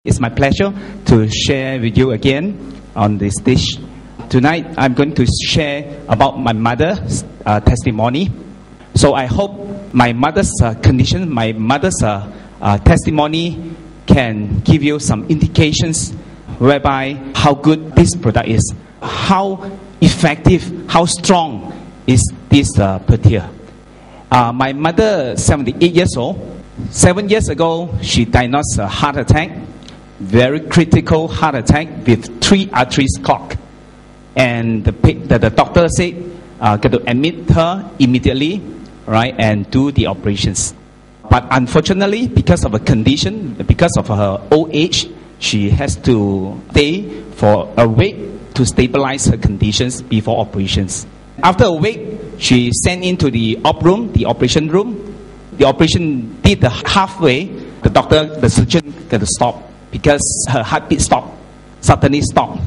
It's my pleasure to share with you again on this dish. Tonight, I'm going to share about my mother's testimony. So I hope my mother's condition, my mother's testimony can give you some indications whereby how good this product is, how effective, how strong is this purtier. My mother, 78 years old. 7 years ago, she diagnosed a heart attack, very critical heart attack with 3 arteries clogged. And the doctor said, got to admit her immediately, right, and do the operations. But unfortunately, because of a condition, because of her old age, she has to stay for a week to stabilize her conditions before operations. After a week, she sent into the operation room. The operation did the halfway. The surgeon got to stop because her heartbeat suddenly stopped.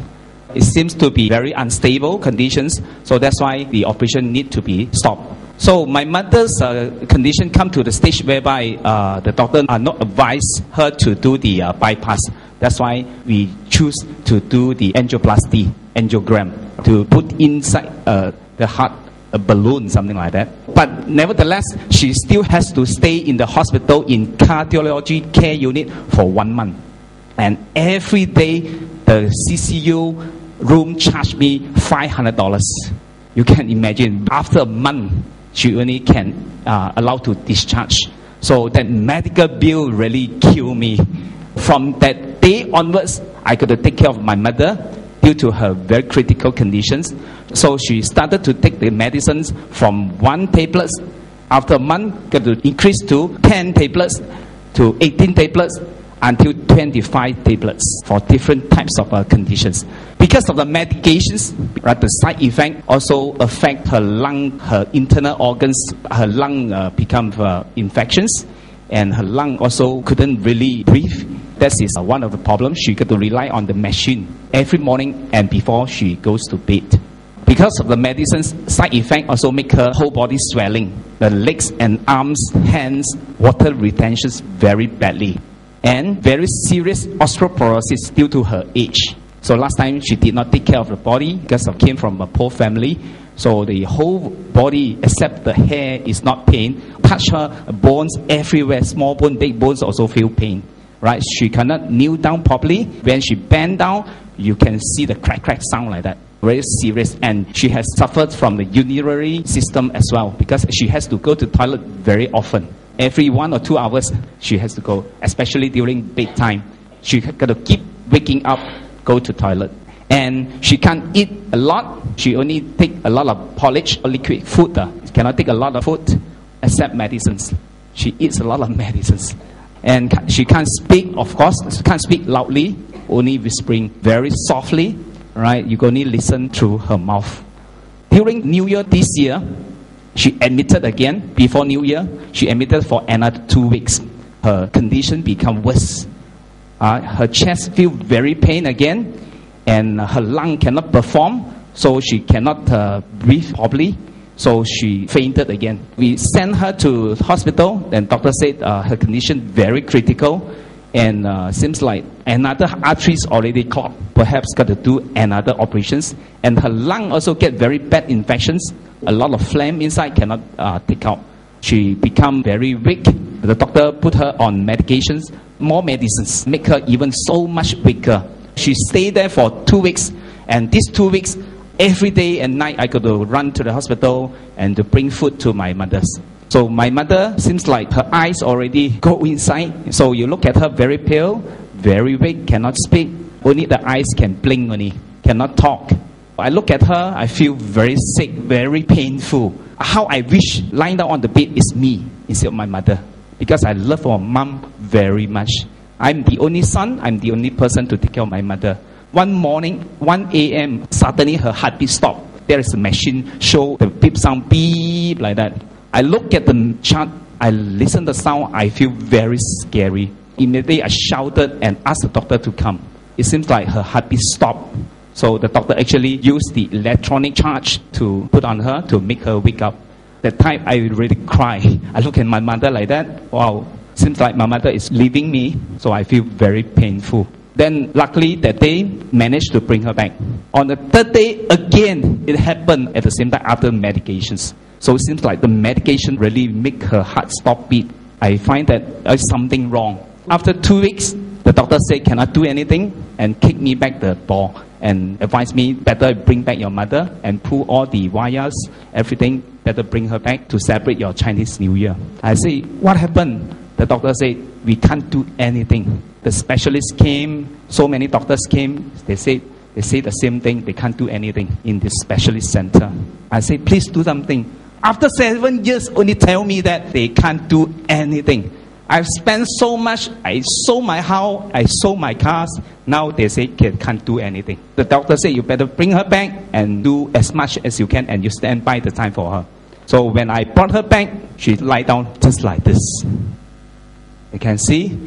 It seems to be very unstable conditions, so that's why the operation need to be stopped. So my mother's condition come to the stage whereby the doctor are not advise her to do the bypass. That's why we choose to do the angiogram, to put inside the heart a balloon, something like that. But nevertheless, she still has to stay in the hospital in cardiology care unit for 1 month. And every day, the CCU room charged me $500. You can imagine, after a month, she only can allow to discharge. So that medical bill really killed me. From that day onwards, I got to take care of my mother due to her very critical conditions. So she started to take the medicines from 1 tablet. After a month, got to increase to 10 tablets, to 18 tablets, until 25 tablets for different types of conditions. Because of the medications, right, the side effect also affect her lung, her internal organs. Her lung become infections, and her lung also couldn't really breathe. That is one of the problems. She got to rely on the machine every morning and before she goes to bed. Because of the medicines, side effect also make her whole body swelling. The legs and arms, hands, water retentions very badly. And very serious osteoporosis due to her age. So last time she did not take care of the body because she came from a poor family. So the whole body except the hair is not pain. Touch her bones everywhere, small bone, big bones also feel pain. Right? She cannot kneel down properly. When she bend down, you can see the crack sound like that. Very serious. And she has suffered from the urinary system as well because she has to go to the toilet very often. Every 1 or 2 hours, she has to go, especially during bedtime. She got to keep waking up, go to toilet. And she can't eat a lot. She only take a lot of porridge or liquid food. She cannot take a lot of food except medicines. She eats a lot of medicines. And she can't speak, of course. She can't speak loudly, only whispering very softly. Right? You can only listen through her mouth. During New Year this year, she admitted again, before New Year, she admitted for another 2 weeks. Her condition become worse. Her chest feel very pain again, and her lung cannot perform, so she cannot breathe properly, so she fainted again. We sent her to hospital, and doctor said her condition very critical, and seems like another arteries already clogged. Perhaps got to do another operations, and her lung also get very bad infections. A lot of phlegm inside cannot take out. She become very weak. The doctor put her on medications, more medicines, make her even so much weaker. She stayed there for 2 weeks, and these 2 weeks, every day and night, I got to run to the hospital and to bring food to my mother's. So my mother seems like her eyes already go inside. So you look at her very pale, very weak, cannot speak. Only the eyes can blink only, cannot talk. I look at her, I feel very sick, very painful. How I wish lying down on the bed is me instead of my mother. Because I love my mom very much. I'm the only son, I'm the only person to take care of my mother. One morning, 1 a.m., suddenly her heartbeat stopped. There is a machine show the beep sound, beep, like that. I look at the chart, I listen to the sound, I feel very scary. Immediately I shouted and asked the doctor to come. It seems like her heartbeat stopped. So the doctor actually used the electronic charge to put on her to make her wake up. That time I really cried. I look at my mother like that. Wow, Seems like my mother is leaving me, so I feel very painful. Then luckily that day managed to bring her back. On the third day again, it happened at the same time after medications. So it seems like the medication really make her heart stop beat. I find that there's something wrong. After 2 weeks, the doctor said cannot do anything and kick me back the ball and advised me better bring back your mother and pull all the wires, everything, better bring her back to celebrate your Chinese New Year. I say, what happened? The doctor said, we can't do anything. The specialists came, so many doctors came, they say the same thing, they can't do anything in this specialist center. I say, please do something. After 7 years, only tell me that they can't do anything. I've spent so much, I sold my house, I sold my cars, now they say can't do anything. The doctor said, you better bring her back and do as much as you can and you stand by the time for her. So when I brought her back, she lie down just like this. You can see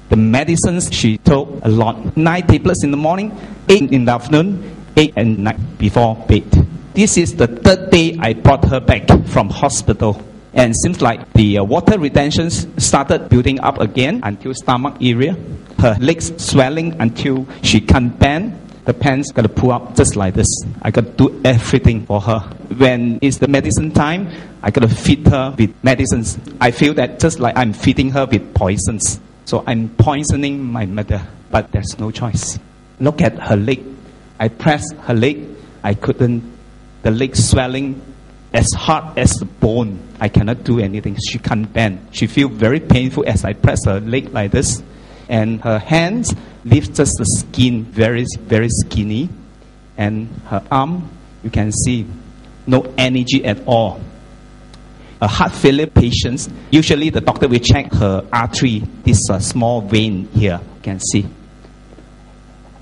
the medicines she took a lot. 9 tablets in the morning, 8 in the afternoon, 8 at night before bed. This is the third day I brought her back from hospital. And seems like the water retention started building up again until stomach area. Her legs swelling until she can't bend. The pants got to pull up just like this. I got to do everything for her. When it's the medicine time, I got to feed her with medicines. I feel that just like I'm feeding her with poisons. So I'm poisoning my mother, but there's no choice. Look at her leg. I pressed her leg. I couldn't. The leg swelling as hard as the bone. I cannot do anything. She can't bend. She feels very painful as I press her leg like this. And her hands leave just the skin, very, very skinny. And her arm, you can see, no energy at all. A heart failure patient, usually the doctor will check her artery, this small vein here, you can see.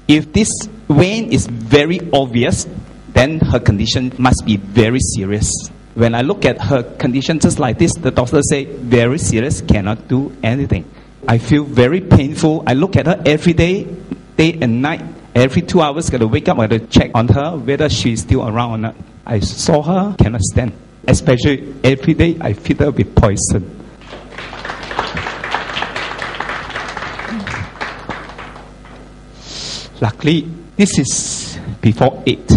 If this vein is very obvious, then her condition must be very serious. When I look at her condition just like this, the doctor say, very serious, cannot do anything. I feel very painful. I look at her every day, day and night. Every 2 hours, got to wake up, got to check on her, whether she's still around or not. I saw her, cannot stand. Especially every day, I feed her with poison. Luckily, this is before 8.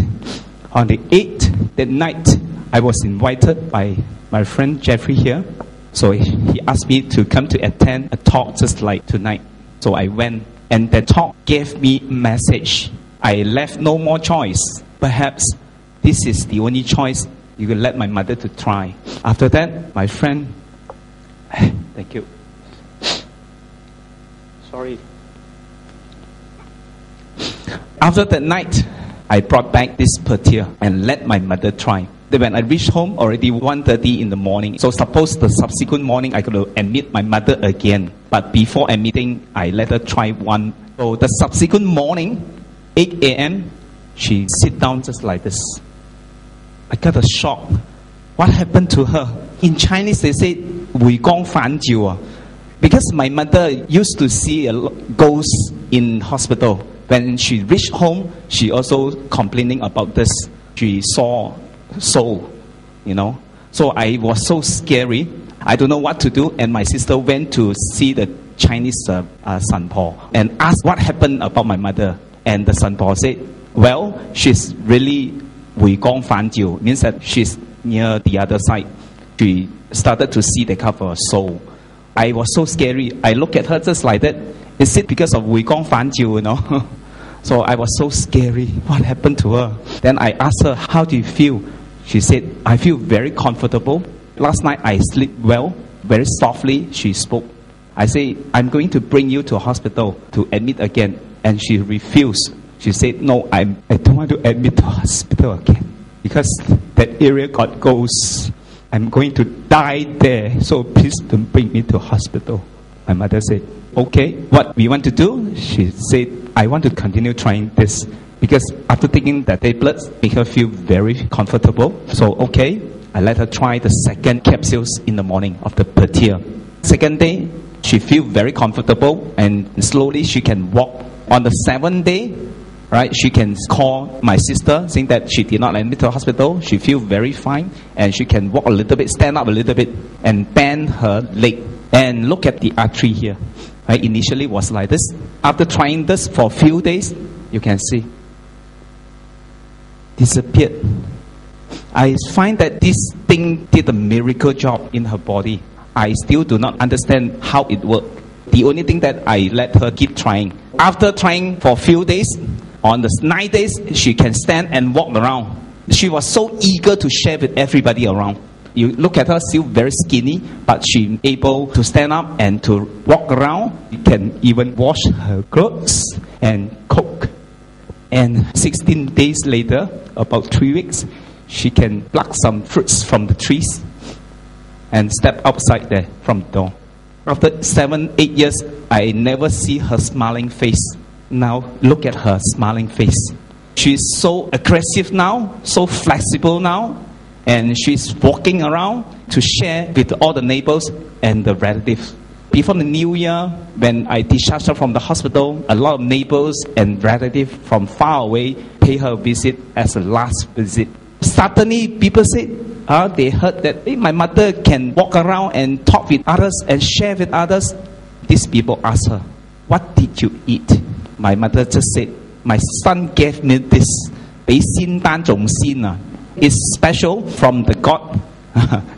On the 8th, that night, I was invited by my friend Jeffrey here. So he asked me to come to attend a talk just like tonight. So I went, and the talk gave me a message. I left no more choice. Perhaps this is the only choice you can let my mother to try. After that, my friend, thank you. Sorry. After that night, I brought back this purtier and let my mother try. Then when I reached home, already 1:30 in the morning. So suppose the subsequent morning, I could admit my mother again. But before admitting, I let her try one. So the subsequent morning, 8 a.m., she sit down just like this. I got a shock. What happened to her? In Chinese, they say, 回光返照. Because my mother used to see a ghost in hospital. When she reached home, she also complaining about this. She saw soul, you know. So I was so scary. I don't know what to do. And my sister went to see the Chinese Sanpo and asked what happened about my mother. And the Sanpo said, well, she's really 回光返照, means that she's near the other side. She started to see the cover of soul. I was so scary. I look at her just like that. Is it because of 回光返照, you know? So I was so scary. What happened to her? Then I asked her, how do you feel? She said, I feel very comfortable. Last night I sleep well. Very softly she spoke. I say, I'm going to bring you to hospital to admit again. And she refused. She said, no, I don't want to admit to hospital again. Because that area got ghosts. I'm going to die there. So please don't bring me to hospital. My mother said, okay, what we want to do? She said, I want to continue trying this. Because after taking the tablets, make her feel very comfortable. So, okay, I let her try the second capsules in the morning of the purtier. Second day, she feel very comfortable and slowly she can walk. On the 7th day, right, she can call my sister saying that she did not admit to the hospital. She feel very fine and she can walk a little bit, stand up a little bit and bend her leg. And look at the artery here. Right? Initially was like this. After trying this for a few days, you can see disappeared. I find that this thing did a miracle job in her body. I still do not understand how it worked. The only thing that I let her keep trying. After trying for a few days, on the 9 days, she can stand and walk around. She was so eager to share with everybody around. You look at her, still very skinny, but she's able to stand up and to walk around. You can even wash her clothes and cook. And 16 days later, about 3 weeks, she can pluck some fruits from the trees and step outside there from the door. After 7, 8 years, I never see her smiling face. Now, look at her smiling face. She's so aggressive now, so flexible now, and she's walking around to share with all the neighbors and the relatives. Before the New Year, when I discharged her from the hospital, a lot of neighbors and relatives from far away pay her a visit as a last visit. Suddenly, people said, they heard that my mother can walk around and talk with others and share with others. These people asked her, "What did you eat?" My mother just said, "My son gave me this. It's special from the God."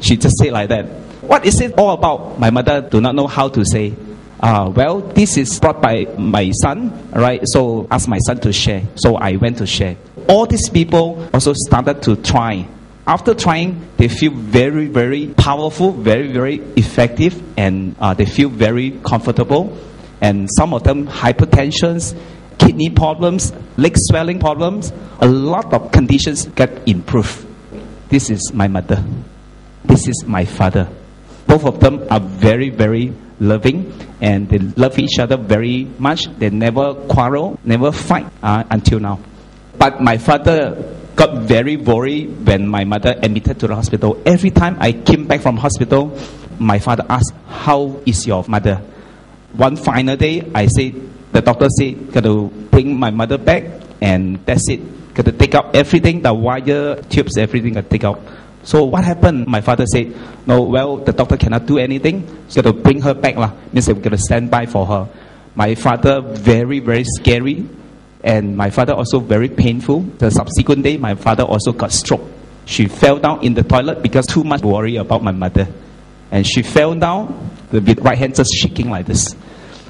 She just said like that. What is it all about? My mother do not know how to say. Well, this is brought by my son, right? So ask my son to share. So I went to share. All these people also started to try. After trying, they feel very, very powerful, very, very effective, and they feel very comfortable. And some of them hypertension, kidney problems, leg swelling problems, a lot of conditions get improved. This is my mother. This is my father. Both of them are very, very loving, and they love each other very much. They never quarrel, never fight until now. But my father got very worried when my mother admitted to the hospital. Every time I came back from hospital, my father asked, "How is your mother?" One final day, the doctor said, "Got to bring my mother back," and that's it. Got to take out everything, the wire, tubes, everything got to take out. So what happened? My father said, "No, well, the doctor cannot do anything. So got to bring her back lah. Means we're going to stand by for her." My father very, very scary, and my father also very painful. The subsequent day, my father also got stroke. She fell down in the toilet because too much worry about my mother, and she fell down with right hand just shaking like this.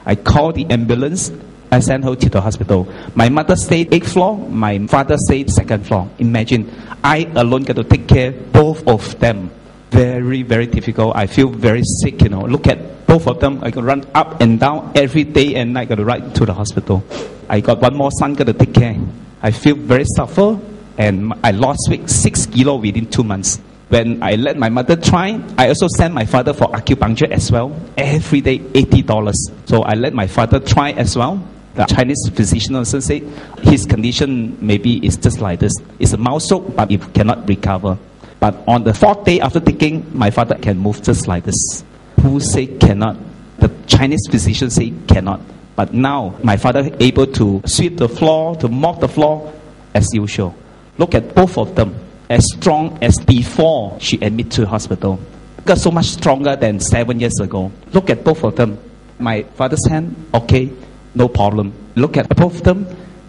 I called the ambulance. I sent her to the hospital. My mother stayed 8th floor. My father stayed 2nd floor. Imagine, I alone got to take care of both of them. Very, very difficult. I feel very sick, Look at both of them. I got to run up and down every day and night. Got to ride to the hospital. I got one more son got to take care. I feel very suffer, and I lost weight 6 kilo within 2 months. When I let my mother try, I also sent my father for acupuncture as well. Every day, $80. So I let my father try as well. The Chinese physician also said his condition maybe is just like this. It's a mouth stroke, but it cannot recover. But on the 4th day after taking, my father can move just like this. Who say cannot? The Chinese physician say cannot. But now, my father able to sweep the floor, to mop the floor as usual. Look at both of them. As strong as before she admitted to hospital. Got so much stronger than 7 years ago. Look at both of them. My father's hand, okay, no problem. Look at both of them,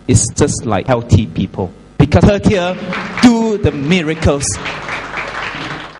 it's just like healthy people. Because Purtier do the miracles.